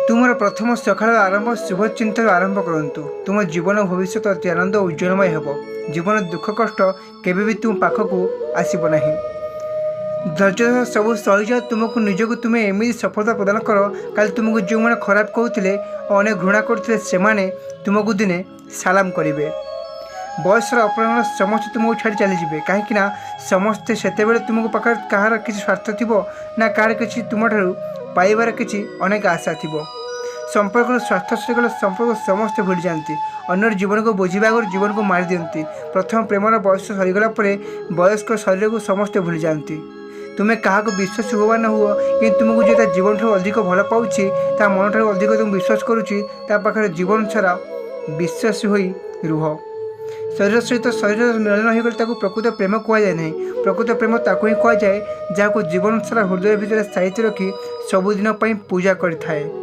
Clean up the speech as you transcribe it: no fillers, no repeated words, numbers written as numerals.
तुमर प्रथम सकाळ आरंभ शुभचिंतन आरंभ करंतु। तुम जीवन भविष्य अति आनंद उज्जवलमय हेब। जीवन दुख कष्ट केबे भी तुम पाखक आसब ना। धैर्य सब सहीज तुमको निजक तुम्हें एमती सफलता प्रदान कर। काल तुमको जो मैंने खराब कहते अनेक घृणा करते से तुमको दिने सालाम करेंगे। बयसर अपराह समस्ते तुमको छाड़ी चलीजे कहीं समस्ते से तुमको पाखे कहार किसी स्वार्थ थी ना कहार किसी तुम पाइबार किसी अनेक आशा थी। संपर्क स्वार्थ सहीगले संपर्क समस्ते भूली जाती। अन्य जीवन को बुझा आगे जीवन को मारी दिखती। प्रथम प्रेमर बयस सरीगला वयस्क शरीर को समस्ते भूली जाती। तुम्हें क्या विश्वास हुआ न हुआ कि तुमको जो जीवन ठार अधिक भल पाँच मन ठार अधिक तुम विश्वास करुँचे जीवन सारा विश्वास हो रुह। शरीर सहित शरीर मिलन हो गले प्रकृत प्रेम कहुए ना। प्रकृत प्रेम ताकू ही कहुए जहाँ को जीवन सारा हृदय भितर स्थायित्व रखी सबुदिन पूजा करें।